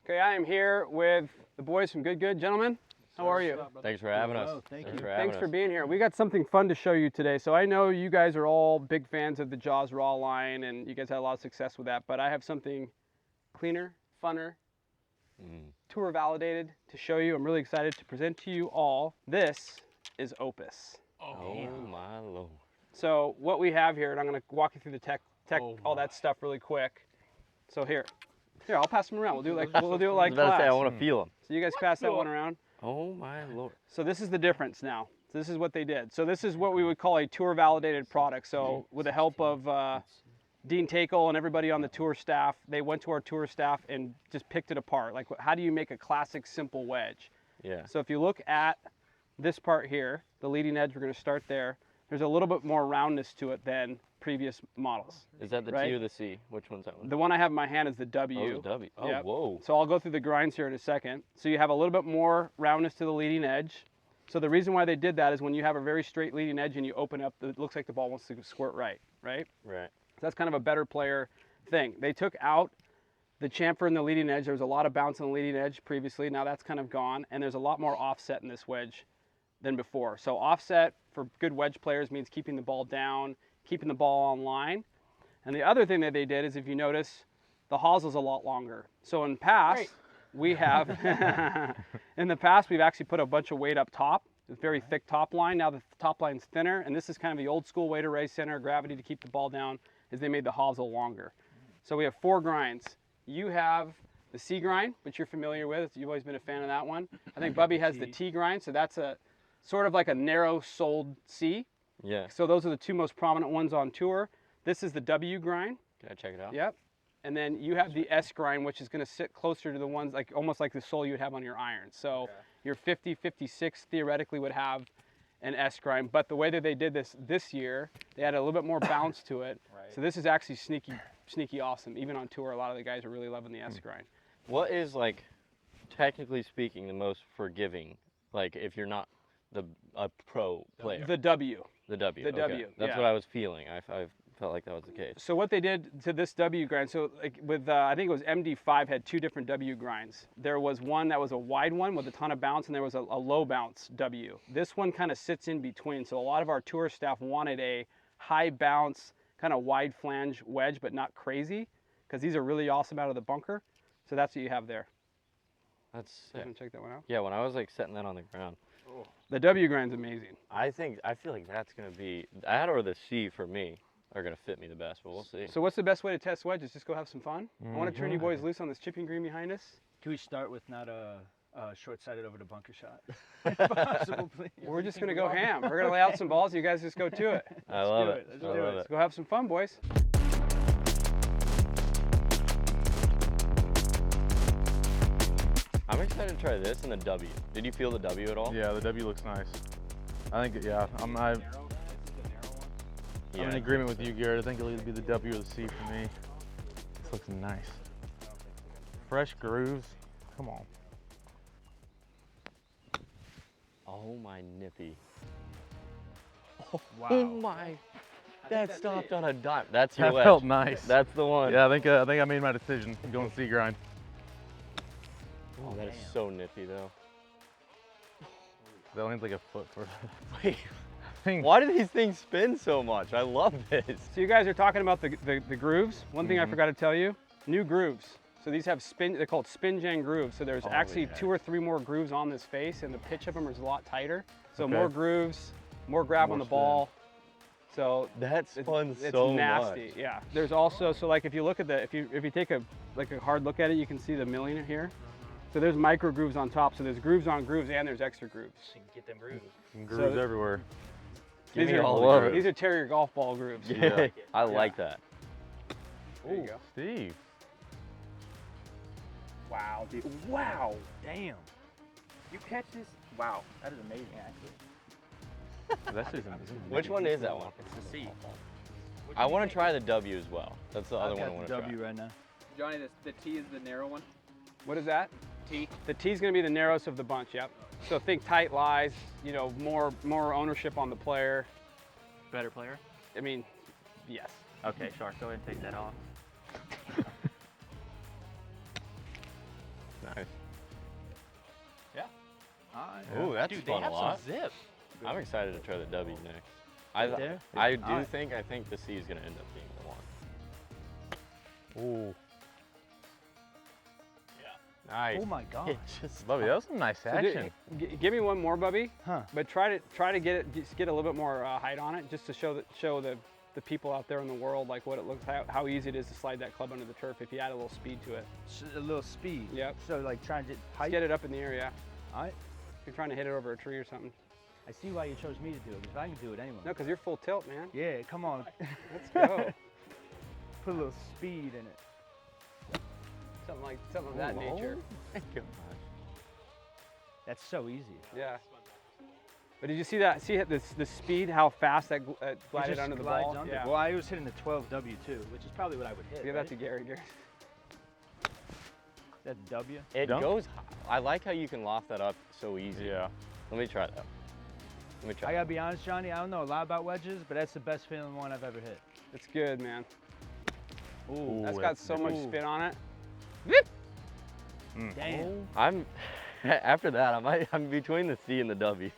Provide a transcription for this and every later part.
Okay, I am here with the boys from Good. Gentlemen, how are you? Thanks for having us. Thanks for being here. We got something fun to show you today. So I know you guys are all big fans of the Jaws Raw line, and you guys had a lot of success with that, but I have something cleaner, funner, tour validated to show you. I'm really excited to present to you all. This is Opus. Oh my Lord. So what we have here, and I'm going to walk you through the tech, all that stuff really quick. So here, I'll pass them around. We'll do it like I was about to say, I want to feel them. So you guys pass that one around. Oh my Lord. So this is the difference now. So this is what they did. So this is what we would call a tour validated product. So with the help of Dean Takel and everybody on the tour staff, they went to our tour staff and just picked it apart. Like, how do you make a classic simple wedge? Yeah. So if you look at this part here, the leading edge, we're going to start there. There's a little bit more roundness to it than previous models. Is that the T or the C? Which one's that one? The one I have in my hand is the W. Oh, the W. Oh, Yep. whoa. So I'll go through the grinds here in a second. So you have a little bit more roundness to the leading edge. So the reason why they did that is when you have a very straight leading edge and you open up, it looks like the ball wants to squirt right? Right. So that's kind of a better player thing. They took out the chamfer in the leading edge. There was a lot of bounce on the leading edge previously. Now that's kind of gone, and there's a lot more offset in this wedge than before. So offset for good wedge players means keeping the ball down, keeping the ball on line. And the other thing that they did is, if you notice, the hossel's a lot longer. So in past, we have, in the past, we've actually put a bunch of weight up top, a very thick top line. Now the top line's thinner, and this is kind of the old school way to raise center of gravity to keep the ball down, is they made the hosel longer. So we have 4 grinds. You have the C grind, which you're familiar with. You've always been a fan of that one. I think Bubby has the T grind, so that's a sort of like a narrow-soled C. Yeah. So those are the 2 most prominent ones on tour. This is the W grind. Can I check it out? Yep. And then you have the S grind, which is going to sit closer to the ones, like almost like the sole you would have on your iron. So your 50, 56 theoretically would have an S grind. But the way that they did this year, they added a little bit more bounce to it. So this is actually sneaky awesome. Even on tour, a lot of the guys are really loving the S grind. What is, like, technically speaking, the most forgiving, like, if you're not a pro player? The W. The W. The okay. W, That's yeah. what I was feeling. I felt like that was the case. So what they did to this W grind, so like with, I think it was MD5 had 2 different W grinds. There was one that was a wide one with a ton of bounce, and there was a low bounce W. This one kind of sits in between. So a lot of our tour staff wanted a high bounce, kind of wide flange wedge, but not crazy, because these are really awesome out of the bunker. So that's what you have there. That's So sick. check that one out. Yeah, when I was, like, setting that on the ground, The W grind's amazing. I feel like that's going to be, that or the C for me are going to fit me the best, but we'll see. So what's the best way to test wedges? Just go have some fun? I want to turn you boys loose on this chipping green behind us. Can we start with not a short-sighted over the bunker shot? If possible, please. We're just going to go ham. We're going to lay out some balls. You guys just go to it. I love it. Let's I do love it. Let's go have some fun, boys. I'm excited to try this and the W. Did you feel the W at all? Yeah, the W looks nice. I think, yeah, I'm in agreement with you, Garrett. I think it'll either be the W or the C for me. This looks nice. Fresh grooves. Come on. Oh my nippy. Wow. Oh my. That stopped on a dime. That's your That wedge. felt nice. That's the one. Yeah, I think I made my decision. I'm going C grind. Oh, that is so nippy though. That lands like a foot for Wait. thing. Why do these things spin so much? I love this. So you guys are talking about the grooves. One thing I forgot to tell you, new grooves. So these have they're called spin jang grooves. So there's actually 2 or 3 more grooves on this face, and the pitch of them is a lot tighter. So more grooves, more grab on the ball. So That's fun it's so nasty. much. Yeah. There's also, so like if you look at if you take a hard look at it, you can see the milling here. So there's micro grooves on top. So there's grooves on grooves, and there's extra grooves. You can get them grooves. Grooves everywhere. Give me are, all the grooves. these are Terrier golf ball grooves. Yeah. I like that. There you go. Steve. Wow, dude. Wow. Damn. You catch this? Wow, that is amazing, actually. That's just Which one is that one? It's the C. I want to try the W as well. That's the other I've one I got want the to W try. right now. Johnny, the T is the narrow one. What is that? T. The T is going to be the narrowest of the bunch, yep. So think tight lies, you know, more ownership on the player. Better player. I mean, yes. Okay, Shark, go ahead and take that off. nice. Alright. Ooh, that's Dude, fun they a have lot. some zip. I'm excited to try the W next. Right there? I do Alright. think the C is gonna end up being the one. Ooh. Nice. Oh my god. It just Bubby, that was some nice So action. give me one more, Bubby. Huh. But try to get it, just get a little bit more height on it, just to show the people out there in the world like what it looks, how easy it is to slide that club under the turf if you add a little speed to it. A little speed. Yep. So like trying to Just height. get it up in the air, yeah. Alright. If you're trying to hit it over a tree or something. I see why you chose me to do it, because I can do it anyway. No, because you're full tilt, man. Yeah, come on. Let's go. Put a little speed in it. something of that nature. Gosh. That's so easy. Yeah. But did you see that? See the speed, how fast that glided just under the glides ball? under. Yeah. Well, I was hitting the 12W too, which is probably what I would hit. Give right? that to Gary. Gary. That's W. It Dunk? goes high. I like how you can loft that up so easy. Yeah. Let me try that. Let me try. I gotta be honest, Johnny, I don't know a lot about wedges, but that's the best feeling one I've ever hit. It's good, man. Ooh, That's Ooh, got that's so much nice. spin on it. damn. I'm after that. I'm between the C and the W.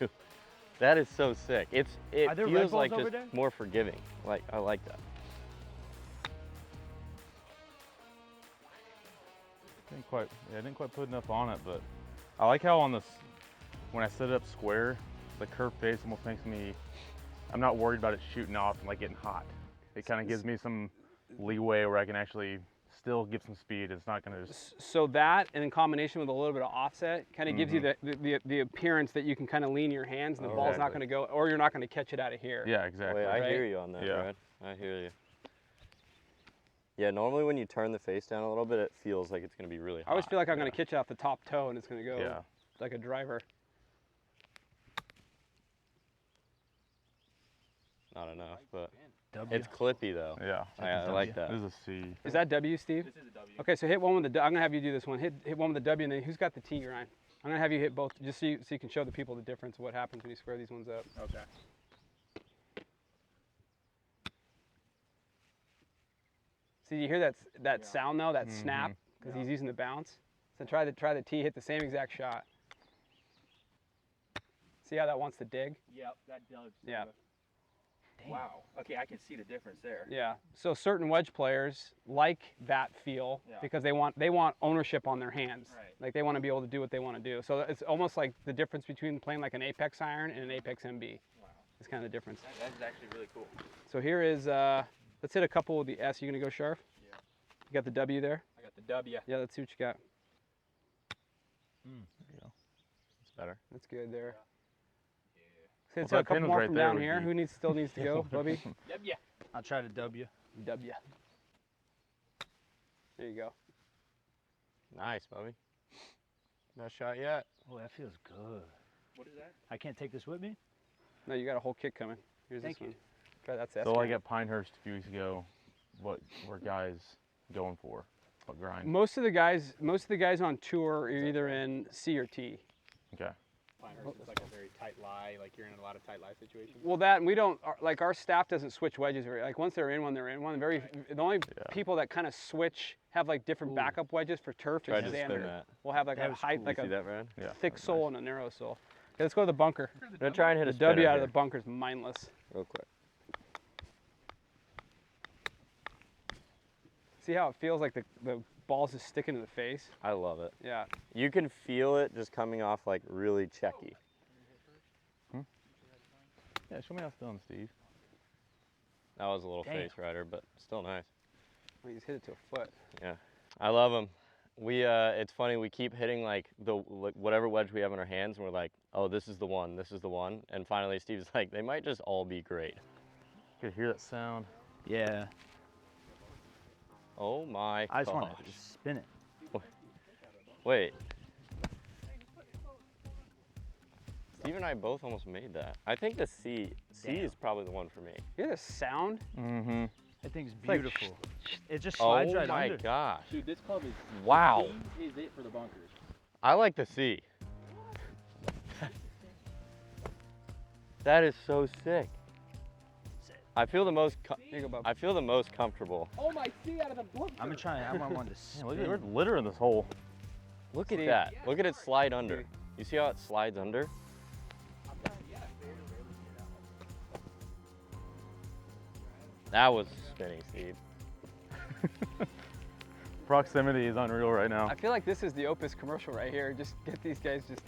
That is so sick. It Are there Red feels Bulls like over just there? more forgiving. Like I like that. Didn't quite put enough on it, but I like how on this, when I set it up square, the curved face almost makes me, I'm not worried about it shooting off and like getting hot. It kind of gives me some leeway where I can actually still get some speed. It's not gonna just, So that, and in combination with a little bit of offset, kind of gives you the appearance that you can kind of lean your hands, and the ball's not Exactly. going to go, or you're not going to catch it out of here. yeah, exactly. Wait, I Right? hear you on that, Yeah. Brad. I hear you. Yeah, normally when you turn the face down a little bit, it feels like it's gonna be really hot. I always feel like I'm going to catch it off the top toe, and it's going to go Yeah. like a driver. Not enough, but W. it's clippy though. Yeah. I like that. This is a C. Is that W, Steve? This is a W. Okay, so hit one with the. I'm gonna have you do this one. Hit one with the W, and then who's got the T, Ryan? I'm gonna have you hit both, just so you can show the people the difference of what happens when you square these ones up. Okay. See, you hear that sound though, that snap, because he's using the bounce. So try the T, hit the same exact shot. See how that wants to dig? Yep, that does. Yeah. Wow. Okay, I can see the difference there. Yeah. So certain wedge players like that feel Yeah. because they want ownership on their hands. Right. Like they want to be able to do what they want to do. So it's almost like the difference between playing like an Apex iron and an Apex MB. Wow. It's kind of the difference. That is actually really cool. So here is let's hit a couple with the S. You gonna go Sharf? Yeah. You got the W there? I got the W. Yeah. Let's see what you got. It's better. That's good there. Well, So a that couple pin was more right from there down would here. be- Who still needs to go, Bubby? W. I'll try the W. W. There you go. Nice, Bobby. No shot yet. Oh, that feels good. What is that? I can't take this with me? No, you got a whole kick coming. Here's Thank this you. one. Try that's S. So like grind. at Pinehurst a few weeks ago, what were guys going for? What grind? Most of the guys on tour are either in C or T. Okay. Pinehurst is like a very tight lie. Like you're in a lot of tight lie situations. Well, that and we don't like our staff doesn't switch wedges very. Like once they're in one, they're in one. The only people that kind of switch have like different backup wedges for turf Try is to spin Xander. that. We'll have like That a was height, cool. like You see a that, Brad? Yeah. thick that's sole and a narrow sole. Okay, let's go to the bunker. I'm gonna try and hit The a spinner W out of here, the bunker is mindless. real quick. See how it feels like the ball's just sticking to the face? I love it. Yeah. You can feel it just coming off like really checky. Yeah, show me how it's done, Steve. That was a little Damn. face rider, but still nice. Well, you just hit it to a foot. Yeah, I love them. It's funny, we keep hitting like whatever wedge we have in our hands, and we're like, oh, this is the one, and finally Steve's like, they might just all be great. You could hear that sound. Yeah. Oh my I just gosh. want to spin it. Wait. Steve and I both almost made that. I think the C is probably the one for me. You hear the sound? Mm-hmm. That thing's like, beautiful. It just slides Oh right my under. gosh. Dude, this club is Wow. C is it for the bunkers. I like the C. That is so sick. I feel the most Here you go, Bub. I feel the most comfortable. Oh my C out of the bunker. I'm gonna try. I want one to Yeah, look at spin. there's litter in this hole. Look at See? that. Look at it slide under. You see how it slides under? That was spinning, Steve. Proximity is unreal right now. I feel like this is the Opus commercial right here. Just get these guys just.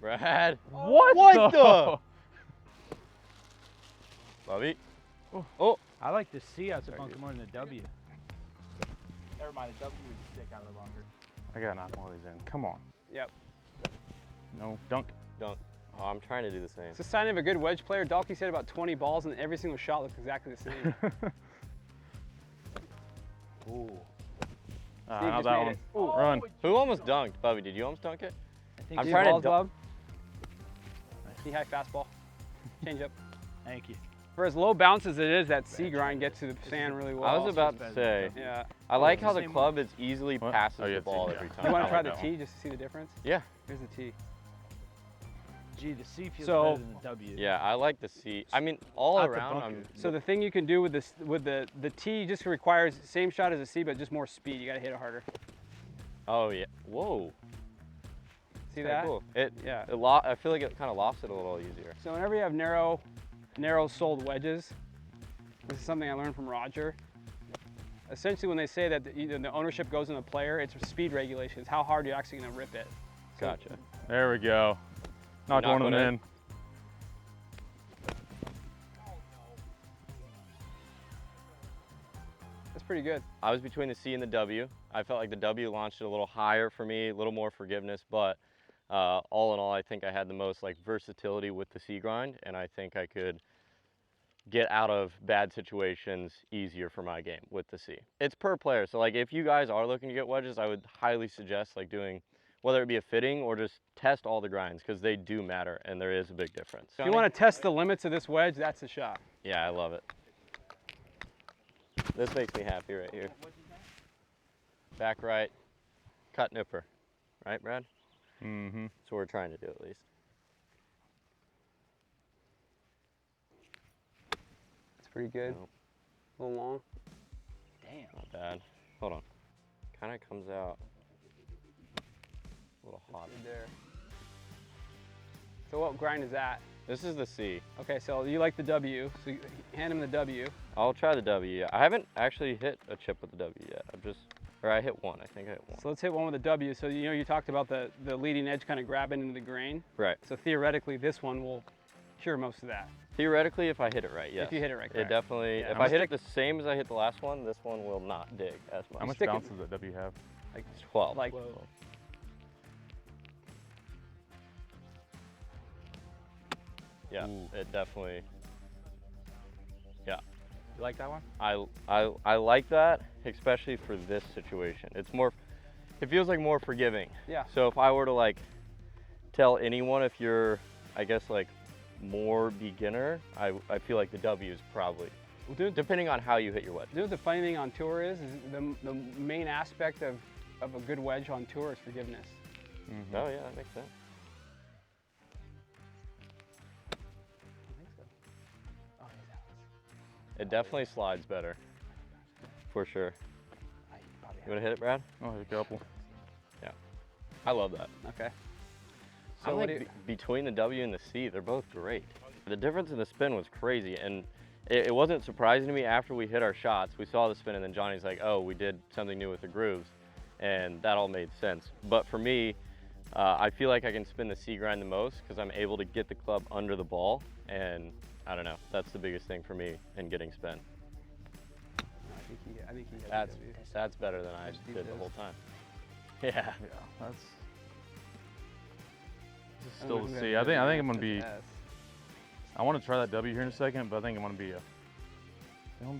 Brad. What the? Bobby. Oh. I like the C out the bunker more than the W. Never mind, the W would stick out of the bunker. I gotta knock one of these in. Come on. Yep. No, dunk. Dunk. Oh, I'm trying to do the same. It's a sign of a good wedge player. Dalkey's hit about 20 balls, and every single shot looks exactly the same. Ooh. Steve Not just that made one. it. Ooh. Run. Who almost dunked? Bobby, did you almost dunk it? I think I'm Steve trying to balls dunk. glove. Knee-high fastball. Change up. Thank you. For as low bounce as it is, that C grind gets to the sand really well. I was about to say, Yeah. I like how the Same club is easily What? passes Oh, yeah, the ball see, every yeah. time. You want I to try like the that T one. just to see the difference? Yeah. Here's the T. Gee, the C feels So- better than the W. Yeah, I like the C. I mean, all Out the around, bunker. So the thing you can do with this, with the T, just requires same shot as a C, but just more speed. You got to hit it harder. Oh yeah. Whoa. See Kinda that? Cool. It. Yeah. I feel like it kind of lofts it a little easier. So whenever you have narrow-soled wedges, this is something I learned from Roger. Essentially, when they say that the ownership goes in the player, it's speed regulation. It's how hard you're actually going to rip it. So Gotcha. There we go. Knocked knock one of one them in? in. That's pretty good. I was between the C and the W. I felt like the W launched it a little higher for me, a little more forgiveness, but all in all, I think I had the most like versatility with the C grind, and I think I could get out of bad situations easier for my game with the C. It's per player, so like if you guys are looking to get wedges, I would highly suggest like doing, whether it be a fitting or just test all the grinds, because they do matter and there is a big difference. If you want to test the limits of this wedge, that's the shot. Yeah, I love it. This makes me happy right here. Back right, cut nipper. Right, Brad? Mm-hmm. That's what we're trying to do at least. It's pretty good. Nope. A little long. Damn. Not bad. Hold on. Kind of comes out a little hot. Good there. So what grind is that? This is the C. Okay, so you like the W, so you hand him the W. I'll try the W. I haven't actually hit a chip with the W yet. I hit one. I think I hit one. So let's hit one with the W. So you talked about the leading edge kind of grabbing into the grain. Right. So theoretically, this one will cure most of that. Theoretically, if I hit it right, yes. If you hit it right, It correct. definitely, Yeah, if I'm I hit it stick- the same as I hit the last one, this one will not dig as much. How much Stick it- bounce does that W have? Like 12. Like, Whoa. Yeah, Ooh. it definitely, yeah. You like that one? I like that, especially for this situation. It's more, it feels like more forgiving. yeah. So if I were to like tell anyone, if you're, I guess like more beginner, I feel like the W is probably, Well, dude, depending on how you hit your wedge. the funny thing on tour is the main aspect of a good wedge on tour is forgiveness. Mm-hmm. Oh yeah, that makes sense. I think so. Oh, he's out. It definitely slides better, for sure. You wanna hit it, Brad? Oh, a couple. I love that. Okay. So So what do like you, between the W and the C, they're both great. The difference in the spin was crazy, and it wasn't surprising to me after we hit our shots. We saw the spin, and then Johnny's like, oh, we did something new with the grooves, and that all made sense. But for me, I feel like I can spin the C grind the most because I'm able to get the club under the ball, and I don't know, that's the biggest thing for me in getting spin. I think he has the W. That's better than I Steve did the does. whole time. Yeah. Yeah, that's. This is I still don't the know C. who I has think the I'm gonna be. S. I want to try that W here in a second, but I think I'm gonna be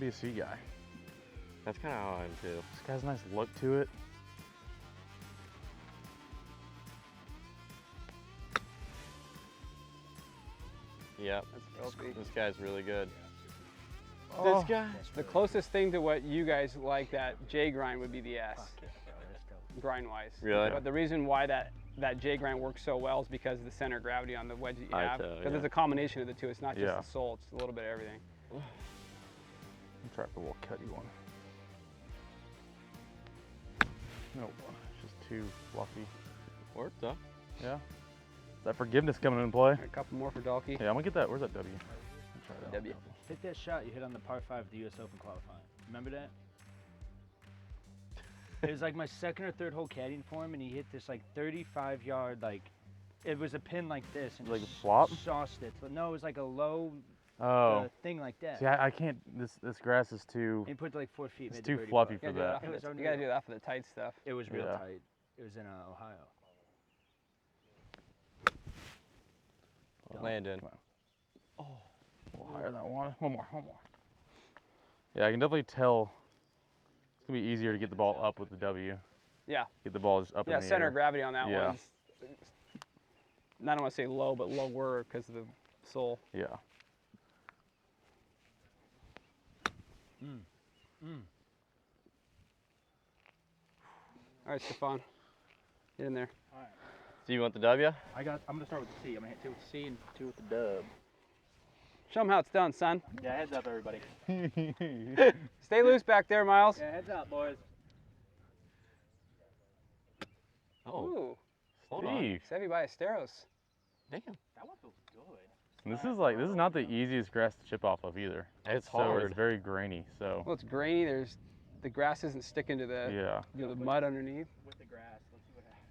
a C guy. That's kind of how I am too. This guy's a nice look to it. Yep. That's filthy. This guy's really good. Oh. This guy? The closest thing to what you guys like that J grind would be the S, grind wise. Really? But the reason why that J grind works so well is because of the center of gravity on the wedge that you I have. tell, Because yeah. there's a combination of the two. It's not just Yeah. the sole, it's a little bit of everything. I'll try for a little cutty one. Nope. It's just too fluffy. Worked, huh? Yeah. That forgiveness coming into play. A couple more for Dalkey. Yeah, I'm gonna get that. Where's that W? Try that. W. Hit that shot you hit on the par 5 of the U.S. Open qualifying. Remember that? It was like my second or third hole caddying for him, and he hit this like 35-yard, like, it was a pin like this. And Like just a flop? Sauced it. But no, it was like a low Oh. thing like that. See, I can't. This grass is too. He put like 4 feet. It's made the too birdie fluffy putt. for that. It was You gotta do that for the tight stuff. It was real Yeah. tight. It was in Ohio. Landon. Come on. A little higher than I wanted. One more. Yeah, I can definitely tell. It's gonna be easier to get the ball up with the W. Yeah. Get the ball just up in Yeah, the center air. of gravity on that Yeah. one's, I don't want to say low, but lower because of the sole. Yeah. All right, Stefan, get in there. Do you want the W? I'm gonna start with the C. I'm gonna hit 2 with the C and 2 with the dub. Show them how it's done, son. Yeah, heads up, everybody. Stay loose back there, Miles. Yeah, heads up, boys. Oh, Ooh, hold on. Steve. Sevi Ballesteros. Damn. That one feels good. And this is not the easiest grass to chip off of either. It's So hard. it's very grainy. So Well, it's grainy. The grass isn't sticking to the yeah. the mud underneath. With the grass. Let's see what happens.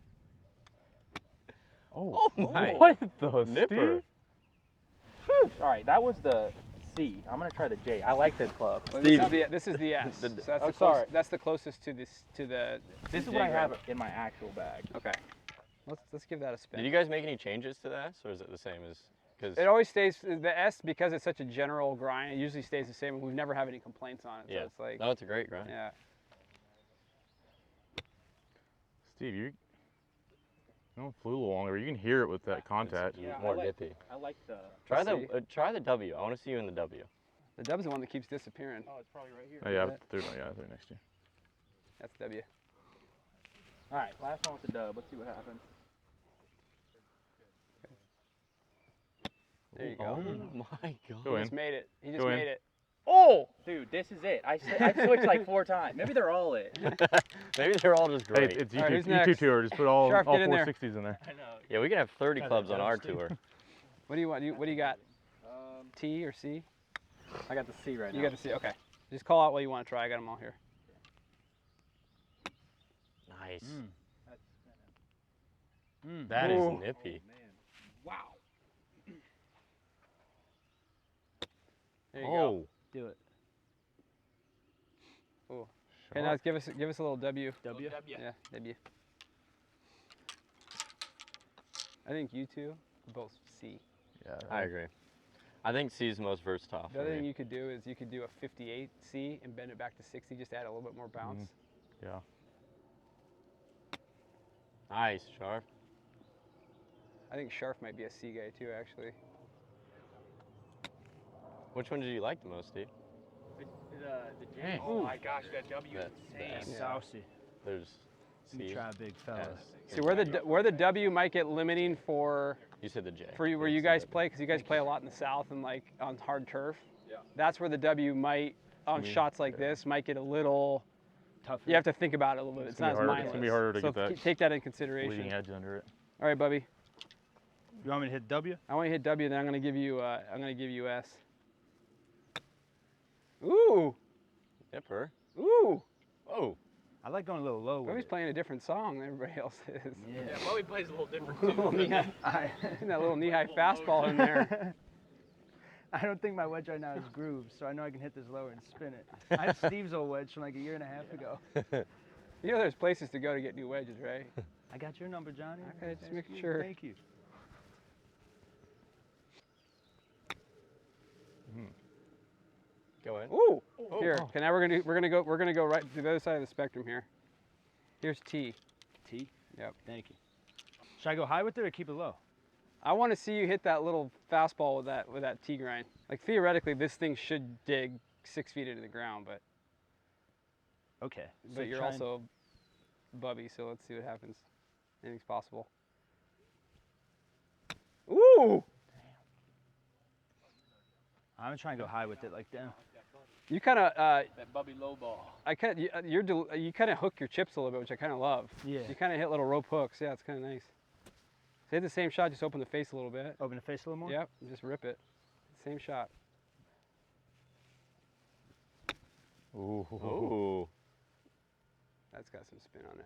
Oh, Oh my. what the Nipper. Steve? All right, that was the C. I'm gonna try the J. I like this club. Well, Steve. this is the S. The- So that's oh, the sorry. that's the closest to this to the. This is J what I grab. have in my actual bag. Okay. Let's give that a spin. Did you guys make any changes to that, or is it the same as? Because It always stays the S because it's such a general grind. It usually stays the same, and we've never had any complaints on it. yeah, So it's like, no, it's a great grind. yeah. Steve, you flew a little longer. You can hear it with that contact. It's Yeah, I more like- dippy. I like the. Try Let's try the W. I want to see you in the W. The Dub's the one that keeps disappearing. Oh, it's probably right here. Oh, yeah, that? I threw it next to you. That's W. All right, last one with the dub. Let's see what happens. There you go. Oh my God. Go He in. just made it. He just Go in. made it. Oh, dude, this is it. I switched like 4 times. Maybe they're all it. Maybe they're all just Hey, great. it's you, All right, two, who's you two next? tour. Just put all Sharp, get in there. 460s in there. I know. Yeah, we can have 30 Try clubs that on our Steve. tour. What do you want? What do you got? Um, T or C? I got the C right You now. got the C. Okay. Just call out what you want to try. I got them all here. Nice. Mm. That is Ooh. nippy. Wow. There you Oh, Do it. go. Okay, now give us a little W. W. Yeah, W. I think you two are both C. Yeah. I agree. I think C is the most versatile The for other thing me. you could do is you could do a 58 C and bend it back to 60, just add a little bit more bounce. Yeah. Nice, Sharp. I think Sharp might be a C guy too, actually. Which one did you like the most, Steve? The J. Hey. Oh my gosh, that W is That's- insane. Yeah. Saucy. There's Let me C. try a big fella. S. See where the W might get limiting for You said the J. where you guys play, because you guys play a lot in the south and like on hard turf. Yeah. That's where the W might on shots like this might get a little. Tougher. You have to think about it a little bit. It's not as gonna be harder- mindless. it's gonna be harder to so get that take that in Leading consideration. edge under it. All right, Bubby. You want me to hit W? I want you to hit W, then I'm gonna give you S. Ooh, Nipper. ooh. Oh, I like going a little low with Bubby's it. playing a different song than everybody else is. Yeah. Yeah, Bowie plays a little different Little too. knee-high- that little knee-high fastball in there. I don't think my wedge right now is grooved, so I know I can hit this lower and spin it. I had Steve's old wedge from like a year and a half ago. You know, there's places to go to get new wedges, right? I got your number, Johnny. Okay, just Thank making you. sure. Thank you. go in. Ooh. Here. Okay, now we're gonna go right to the other side of the spectrum here. Here's T. T. Yep. Thank you. Should I go high with it or keep it low? I want to see you hit that little fastball with that T grind. Like theoretically, this thing should dig 6 feet into the ground, but Okay. but you're also Bubby, so let's see what happens. Anything's possible. Ooh! I'm gonna try and go high with it like that. You kind of, That Bubby low ball. you kind of hook your chips a little bit, which I kind of love. Yeah. You kind of hit little rope hooks. Yeah, it's kind of nice. So hit the same shot, just open the face a little bit. Open the face a little more? Yep, and just rip it. Same shot. Ooh. Ooh, That's got some spin on it.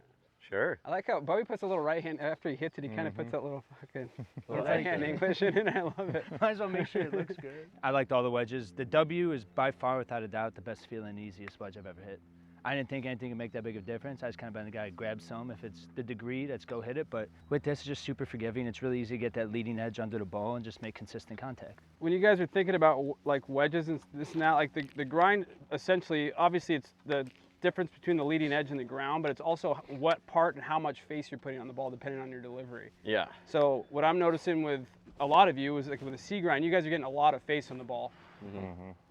sure. I like how Bobby puts a little right hand after he hits it. He kind of puts that little fucking Little right hand English in it. I love it. Might as well make sure it looks good. I liked all the wedges. The W is by far, without a doubt, the best feeling, easiest wedge I've ever hit. I didn't think anything would make that big of a difference. I just kind of been the guy who grabs some. If it's the degree, let's go hit it. But with this, it's just super forgiving. It's really easy to get that leading edge under the ball and just make consistent contact. When you guys are thinking about like wedges and this and that, like the grind, essentially, obviously it's the difference between the leading edge and the ground, but it's also what part and how much face you're putting on the ball depending on your delivery. Yeah. So what I'm noticing with a lot of you is like with a C grind, you guys are getting a lot of face on the ball.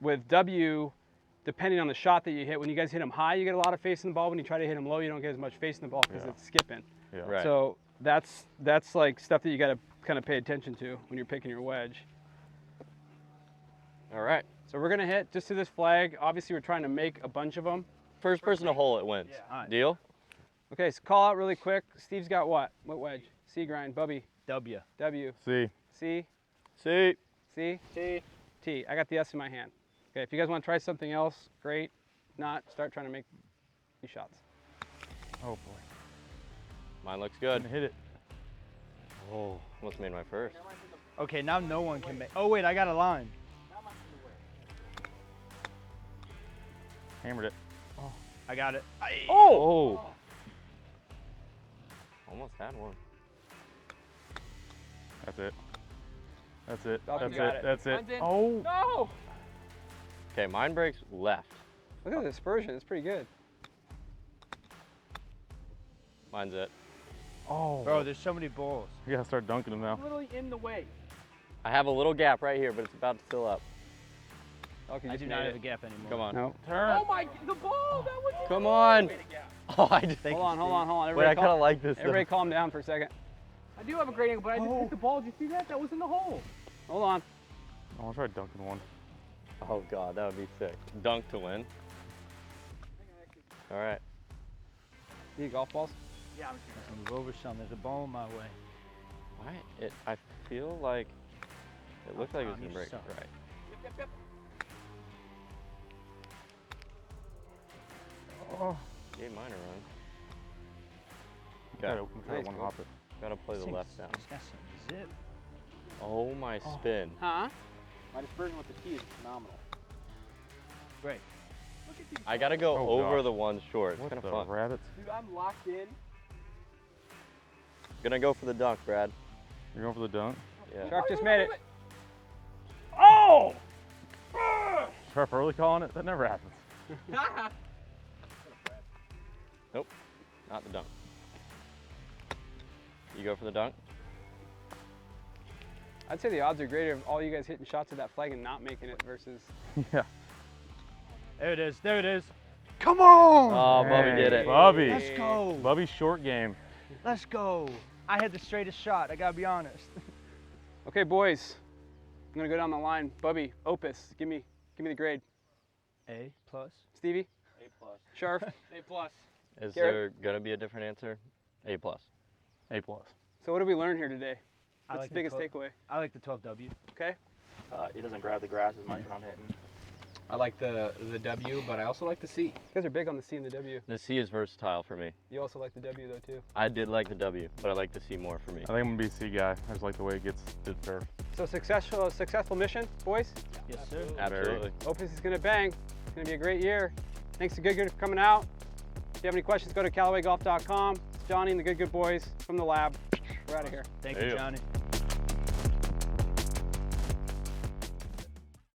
With W, depending on the shot that you hit, when you guys hit them high, you get a lot of face in the ball. When you try to hit them low, you don't get as much face in the ball because it's skipping. Yeah. Right. So that's like stuff that you got to kind of pay attention to when you're picking your wedge. All right. So we're gonna hit just to this flag. Obviously, we're trying to make a bunch of them. First person to hole it wins. All right. Deal? Okay, so call out really quick. Steve's got what? What wedge? C grind. Bubby. W. W. See. C. See. C. T. T. I got the S in my hand. Okay, if you guys want to try something else, great. Not, start trying to make these shots. Oh boy. Mine looks good. Couldn't hit it. Oh, almost made my first. Okay, now no one can make. Oh wait, I got a line. Hammered it. I got it. Oh. Almost had one. That's it. That's it. Oh, That's you got it. it. That's it. Mine's in. Oh. No! Okay, mine breaks left. Look at the dispersion. It's pretty good. Mine's it. Oh. Bro, there's so many balls. You gotta start dunking them now. Literally in the way. I have a little gap right here, but it's about to fill up. Okay, I you do made not it. have a gap anymore. Come on. No. Turn. Oh my, the ball, that was. Come on. Oh, I just. Thank Hold you, on. Wait, Everybody, I kind of like this. everybody calm down for a second. I do have a great angle, but I just hit the ball. Did you see that? That was in the hole. Hold on. I want to try dunking one. Oh god, that would be sick. Dunk to win. All right. Need golf balls? Yeah, I'm Let's move over some. There's a ball in my way. Why? I feel like it looked like it was You gonna break. suck. Right. Yep. Oh. Gave mine a run. Gotta Okay. try Nice, one bro. hop it. Gotta play the left down. It's got some zip. Oh my spin. Huh? My dispersion with the tee is phenomenal. Great. Look at these. I gotta go Oh, over gosh. the one short. It's What kind the of fun. rabbits? Dude, I'm locked in. Gonna go for the dunk, Brad. You're going for the dunk? Yeah. Shark just made it. Oh! Sharp early calling it? That never happens. Nope. Not the dunk. You go for the dunk? I'd say the odds are greater of all you guys hitting shots at that flag and not making it versus. Yeah. There it is. There it is. Come on! Oh, Bubby did it. Bubby. Let's go. Bubby's short game. Let's go. I had the straightest shot. I gotta be honest. Okay, boys. I'm gonna go down the line. Bubby, Opus, give me the grade. A plus. Stevie, A plus. Sharp. A plus. Is Garrett? there gonna be a different answer? A plus. A+. So what did we learn here today? I What's like the biggest 12 takeaway? I like the 12W. Okay. It doesn't grab the grass as much when I'm hitting. I like the W, but I also like the C. You guys are big on the C and the W. The C is versatile for me. You also like the W though too. I did like the W, but I like the C more for me. I think I'm gonna be a C guy. I just like the way it gets it fair. So successful mission, boys. Yes, sir. Absolutely. Opus is gonna bang. It's gonna be a great year. Thanks to Good for coming out. If you have any questions, go to CallawayGolf.com. It's Johnny and the Good Boys from the lab. We're out of here. Thank There you, you go. Johnny.